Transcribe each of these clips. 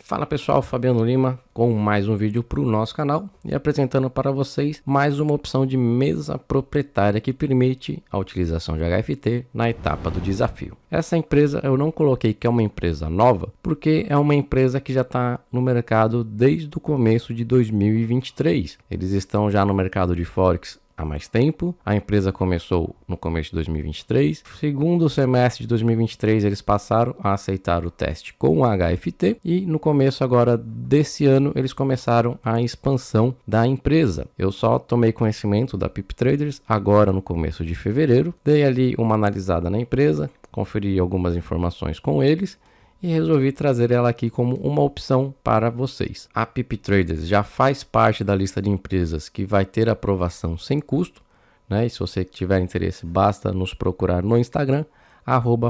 Fala pessoal, Fabiano Lima com mais um vídeo para o nosso canal e apresentando para vocês mais uma opção de mesa proprietária que permite a utilização de HFT na etapa do desafio. Essa empresa eu não coloquei que é uma empresa nova porque é uma empresa que já está no mercado desde o começo de 2023. Eles estão já no mercado de Forex há mais tempo. A empresa começou no começo de 2023. Segundo semestre de 2023, eles passaram a aceitar o teste com o HFT e no começo agora desse ano eles começaram a expansão da empresa. Eu só tomei conhecimento da Pip Traders agora no começo de fevereiro. Dei ali uma analisada na empresa, conferi algumas informações com eles e resolvi trazer ela aqui como uma opção para vocês. A Pip Traders já faz parte da lista de empresas que vai ter aprovação sem custo, né? E se você tiver interesse, basta nos procurar no Instagram,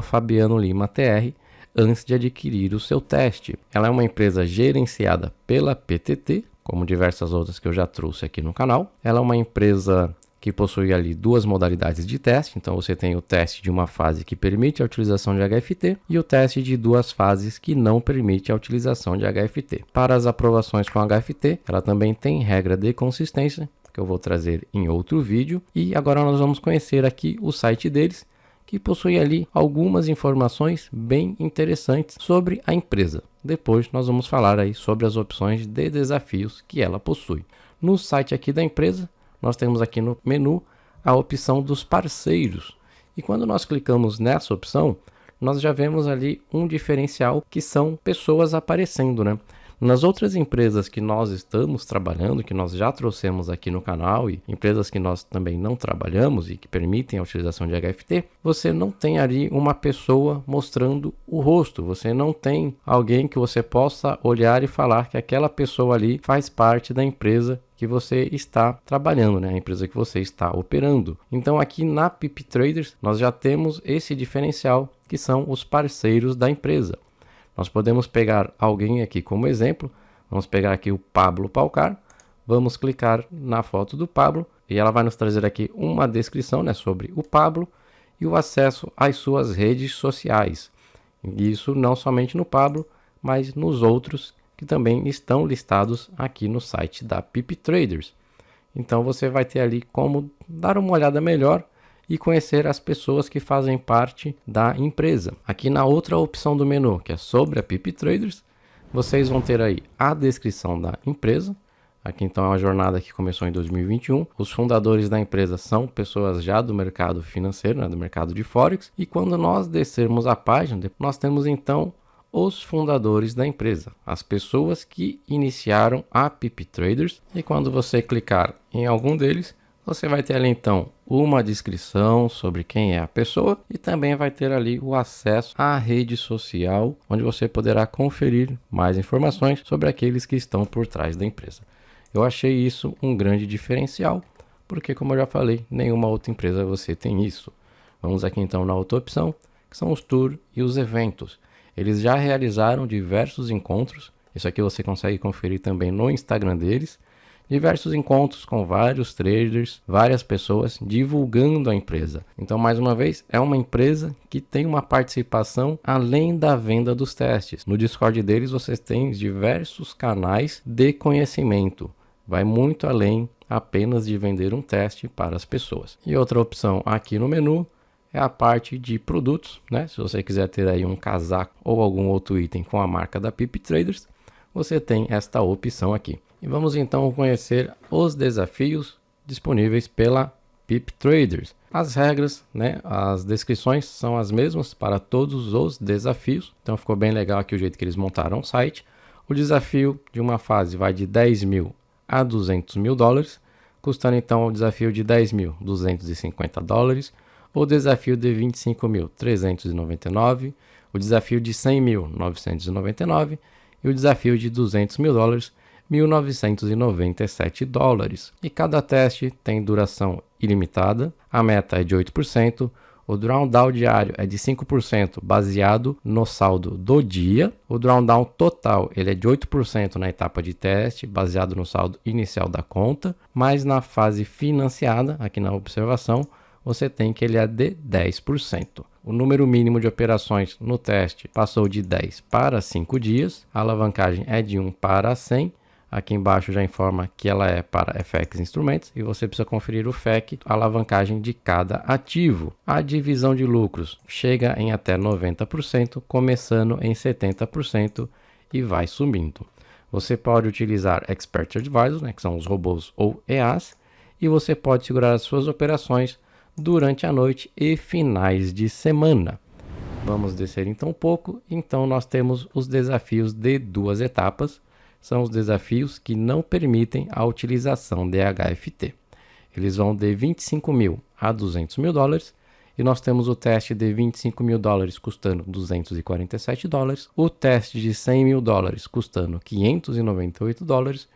@FabianoLimaTR, antes de adquirir o seu teste. Ela é uma empresa gerenciada pela PTT, como diversas outras que eu já trouxe aqui no canal. Ela é uma empresa que possui ali duas modalidades de teste. Então você tem o teste de uma fase que permite a utilização de HFT e o teste de duas fases que não permite a utilização de HFT. Para as aprovações com HFT, ela também tem regra de consistência, que eu vou trazer em outro vídeo. E agora nós vamos conhecer aqui o site deles, que possui ali algumas informações bem interessantes sobre a empresa. Depois nós vamos falar aí sobre as opções de desafios que ela possui. No site aqui da empresa, nós temos aqui no menu a opção dos parceiros. E quando nós clicamos nessa opção, nós já vemos ali um diferencial que são pessoas aparecendo, né? Nas outras empresas que nós estamos trabalhando, que nós já trouxemos aqui no canal, e empresas que nós também não trabalhamos e que permitem a utilização de HFT, você não tem ali uma pessoa mostrando o rosto, você não tem alguém que você possa olhar e falar que aquela pessoa ali faz parte da empresa que você está trabalhando, né? A empresa que você está operando. Então aqui na Pip Traders nós já temos esse diferencial que são os parceiros da empresa. Nós podemos pegar alguém aqui como exemplo, vamos pegar aqui o Pablo Palcar, vamos clicar na foto do Pablo e ela vai nos trazer aqui uma descrição, né, sobre o Pablo e o acesso às suas redes sociais. Isso não somente no Pablo, mas nos outros que também estão listados aqui no site da Pip Traders. Então você vai ter ali como dar uma olhada melhor e conhecer as pessoas que fazem parte da empresa. Aqui na outra opção do menu, que é sobre a Pip Traders, vocês vão ter aí a descrição da empresa. Aqui então é uma jornada que começou em 2021. Os fundadores da empresa são pessoas já do mercado financeiro, né, do mercado de Forex. E quando nós descermos a página, nós temos então os fundadores da empresa, as pessoas que iniciaram a Pip Traders. E quando você clicar em algum deles, você vai ter ali então uma descrição sobre quem é a pessoa e também vai ter ali o acesso à rede social, onde você poderá conferir mais informações sobre aqueles que estão por trás da empresa. Eu achei isso um grande diferencial, porque como eu já falei, nenhuma outra empresa você tem isso. Vamos aqui então na outra opção, que são os tours e os eventos. Eles já realizaram diversos encontros, isso aqui você consegue conferir também no Instagram deles. Diversos encontros com vários traders, várias pessoas divulgando a empresa. Então, mais uma vez, é uma empresa que tem uma participação além da venda dos testes. No Discord deles, vocês têm diversos canais de conhecimento. Vai muito além apenas de vender um teste para as pessoas. E outra opção aqui no menu é a parte de produtos, né? Se você quiser ter aí um casaco ou algum outro item com a marca da Pip Traders, você tem esta opção aqui. E vamos então conhecer os desafios disponíveis pela Pip Traders. As regras, né, as descrições são as mesmas para todos os desafios. Então ficou bem legal aqui o jeito que eles montaram o site. O desafio de uma fase vai de 10 mil a 200 mil dólares, custando então o desafio de 10 mil, 250 dólares. O desafio de 25 mil, 399. O desafio de 100 mil, 999. E o desafio de 200 mil dólares, 1.997 dólares. E cada teste tem duração ilimitada, a meta é de 8%, o drawdown diário é de 5% baseado no saldo do dia, o drawdown total ele é de 8% na etapa de teste, baseado no saldo inicial da conta, mas na fase financiada, aqui na observação, você tem que ele é de 10%. o número mínimo de operações no teste passou de 10 para 5 dias, a alavancagem é de 1 para 100, aqui embaixo já informa que ela é para FX Instrumentos e você precisa conferir o FEC, a alavancagem de cada ativo. A divisão de lucros chega em até 90%, começando em 70% e vai subindo. Você pode utilizar Expert Advisor, que são os robôs ou EAs, e você pode segurar as suas operações durante a noite e finais de semana. Vamos descer então um pouco. Então nós temos os desafios de 2 etapas. São os desafios que não permitem a utilização de HFT. Eles vão de 25 mil a 200 mil dólares. E nós temos o teste de 25 mil dólares custando 247 dólares. O teste de 100 mil dólares custando 598 dólares.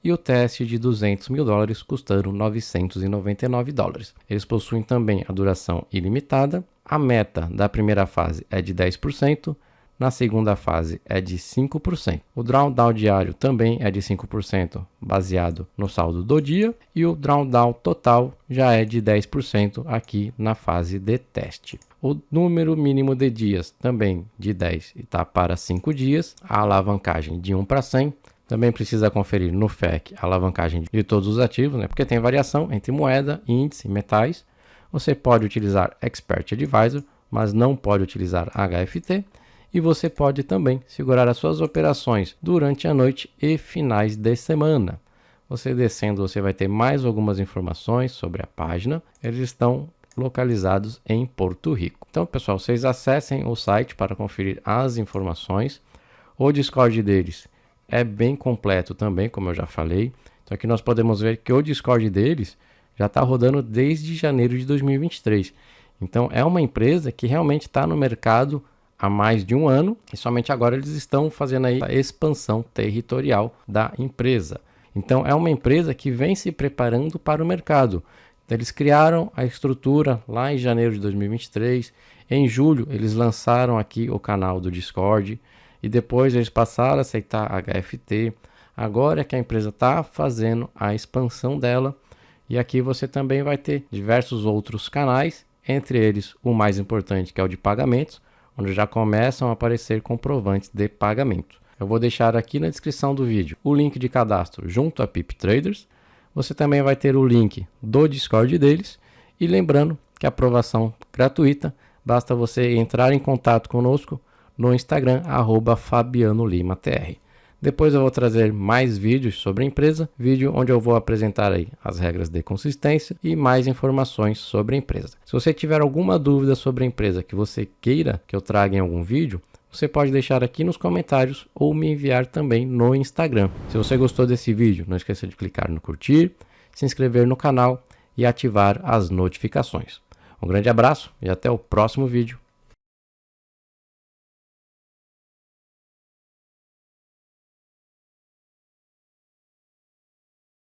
E o teste de 200 mil dólares custando 999 dólares. Eles possuem também a duração ilimitada. A meta da primeira fase é de 10%. Na segunda fase é de 5%. O drawdown diário também é de 5%, baseado no saldo do dia. E o drawdown total já é de 10% aqui na fase de teste. O número mínimo de dias também de 10 está para 5 dias. A alavancagem de 1 para 100. Também precisa conferir no FEC a alavancagem de todos os ativos, porque tem variação entre moeda, índice e metais. Você pode utilizar Expert Advisor, mas não pode utilizar HFT. E você pode também segurar as suas operações durante a noite e finais de semana. Você descendo, você vai ter mais algumas informações sobre a página. Eles estão localizados em Porto Rico. Então, pessoal, vocês acessem o site para conferir as informações. O Discord deles é bem completo também, como eu já falei. Então, aqui nós podemos ver que o Discord deles já está rodando desde janeiro de 2023. Então, é uma empresa que realmente está no mercado há mais de um ano e somente agora eles estão fazendo aí a expansão territorial da empresa. Então é uma empresa que vem se preparando para o mercado. Então, eles criaram a estrutura lá em janeiro de 2023. Em julho eles lançaram aqui o canal do Discord e depois eles passaram a aceitar HFT. Agora é que a empresa está fazendo a expansão dela e aqui você também vai ter diversos outros canais, entre eles o mais importante, que é o de pagamentos, onde já começam a aparecer comprovantes de pagamento. Eu vou deixar aqui na descrição do vídeo o link de cadastro junto a Pip Traders. Você também vai ter o link do Discord deles. E lembrando que a aprovação gratuita, basta você entrar em contato conosco no Instagram, @FabianoLimaTR. Depois eu vou trazer mais vídeos sobre a empresa, vídeo onde eu vou apresentar aí as regras de consistência e mais informações sobre a empresa. Se você tiver alguma dúvida sobre a empresa que você queira que eu traga em algum vídeo, você pode deixar aqui nos comentários ou me enviar também no Instagram. Se você gostou desse vídeo, não esqueça de clicar no curtir, se inscrever no canal e ativar as notificações. Um grande abraço e até o próximo vídeo.